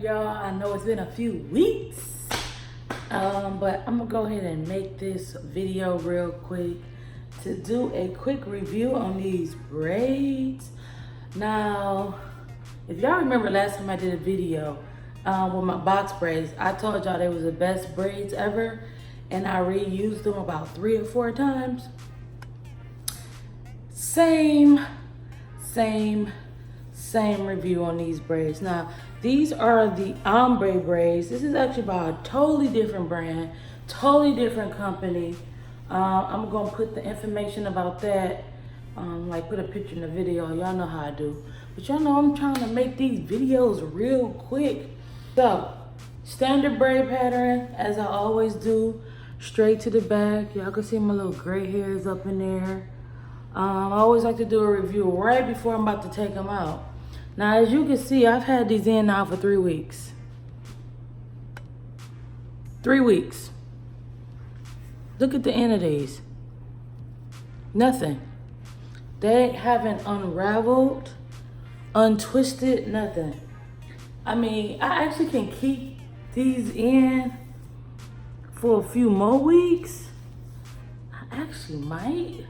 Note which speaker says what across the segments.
Speaker 1: y'all? I know it's been a few weeks, but I'm gonna go ahead and make this video real quick to do a quick review on these braids. Now, if y'all remember last time I did a video with my box braids, I told y'all they was the best braids ever, and I reused them about 3 or 4 times. Same review on these braids. Now, these are the OMBRÉ braids. This is actually by a totally different brand, totally different company. I'm gonna put the information about that, like put a picture in the video. Y'all know how I do. But y'all know I'm trying to make these videos real quick. So, standard braid pattern, as I always do, straight to the back. Y'all can see my little gray hairs up in there. I always like to do a review right before I'm about to take them out. Now, as you can see, I've had these in now for 3 weeks. 3 weeks. Look at the end of these. Nothing. They haven't unraveled, untwisted, nothing. I mean, I actually can keep these in for a few more weeks. I actually might.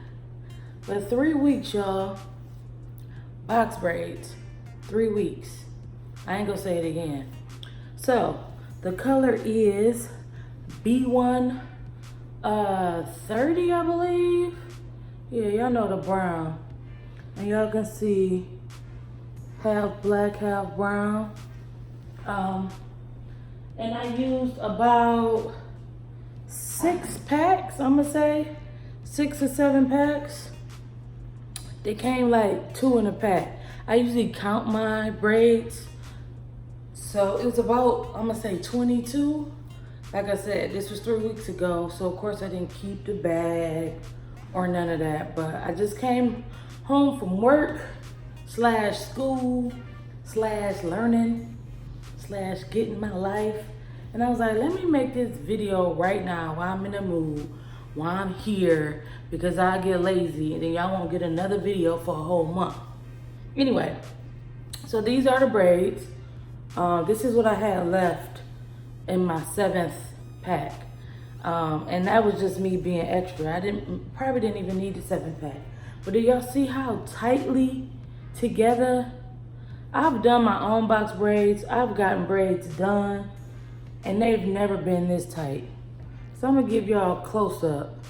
Speaker 1: But 3 weeks, y'all. Box braids. 3 weeks. I ain't gonna say it again. So, the color is B1 30, I believe. Yeah, y'all know the brown. And y'all can see half black, half brown. And I used about 6 packs, I'm gonna say. 6 or 7 packs. They came like 2 in a pack. I usually count my braids. So it was about, I'm gonna say 22. Like I said, this was 3 weeks ago. So of course I didn't keep the bag or none of that. But I just came home from work / school / learning / getting my life. And I was like, let me make this video right now while I'm in the mood, while I'm here, because I get lazy and then y'all won't get another video for a whole month. Anyway, so these are the braids. This is what I had left in my 7th pack. And that was just me being extra. I probably didn't even need the 7th pack. But do y'all see how tightly together? I've done my own box braids. I've gotten braids done and they've never been this tight. So I'm gonna give y'all a close up.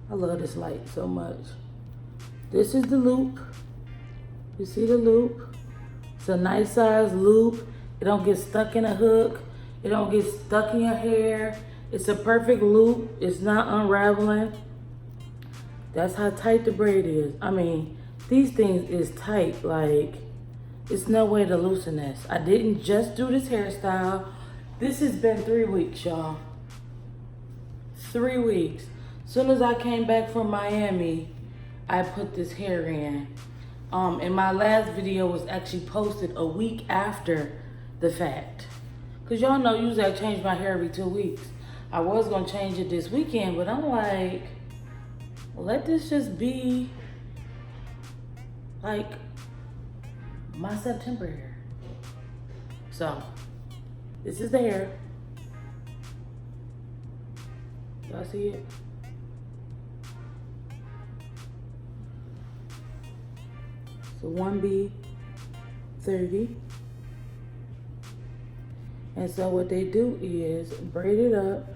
Speaker 1: I love this light so much. This is the loop. You see the loop? It's a nice size loop. It don't get stuck in a hook. It don't get stuck in your hair. It's a perfect loop. It's not unraveling. That's how tight the braid is. I mean, these things is tight. Like, it's no way to loosen this. I didn't just do this hairstyle. This has been 3 weeks, y'all. 3 weeks. Soon as I came back from Miami, I put this hair in. And my last video was actually posted a week after the fact. Cause y'all know usually I change my hair every 2 weeks. I was gonna change it this weekend, but I'm like, let this just be like my September hair. So, this is the hair. Y'all see it? So 1B30. And so what they do is braid it up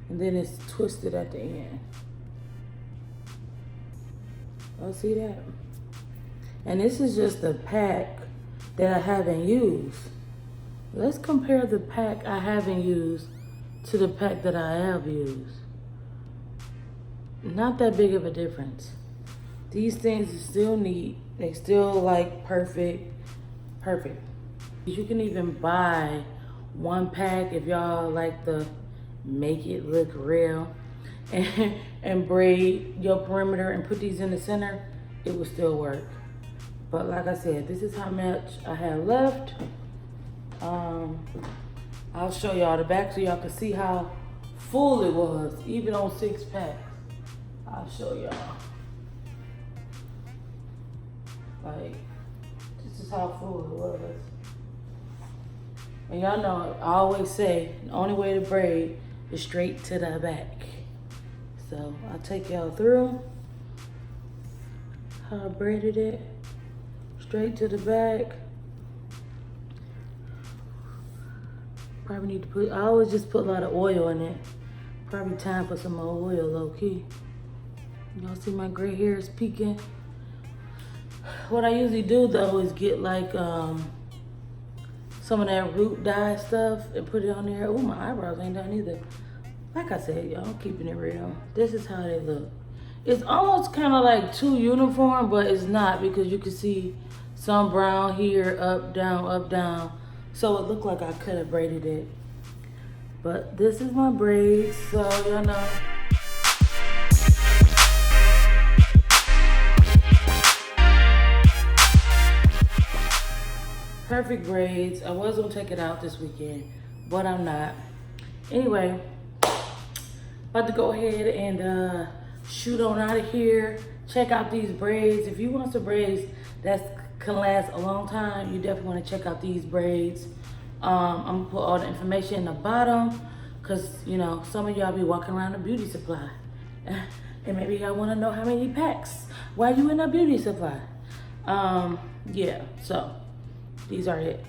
Speaker 1: and then it's twisted at the end. Y'all see that? And this is just the pack that I haven't used. Let's compare the pack I haven't used to the pack that I have used. Not that big of a difference. These things are still neat. They still like perfect. You can even buy 1 pack if y'all like to make it look real and braid your perimeter and put these in the center. It will still work. But like I said, this is how much I have left. I'll show y'all the back so y'all can see how full it was, even on 6 packs. I'll show y'all. Like, this is how full it was. And y'all know, I always say, the only way to braid is straight to the back. So I'll take y'all through how I braided it. Straight to the back. Probably need to put, I always just put a lot of oil in it. Probably time for some more oil, low key. Y'all see my gray hairs peeking? What I usually do though is get like some of that root dye stuff and put it on there. Oh, my eyebrows ain't done either. Like I said, y'all, I'm keeping it real. This is how they look. It's almost kind of like too uniform, but it's not, because you can see some brown here, up, down. So it looked like I could have braided it. But this is my braids, so y'all know. Perfect braids. I was gonna take it out this weekend, but I'm not. Anyway, about to go ahead and shoot on out of here. Check out these braids. If you want some braids that can last a long time, you definitely want to check out these braids. I'm gonna put all the information in the bottom, because you know some of y'all be walking around a beauty supply and maybe y'all want to know how many packs while you in a beauty supply. Yeah, so these are it.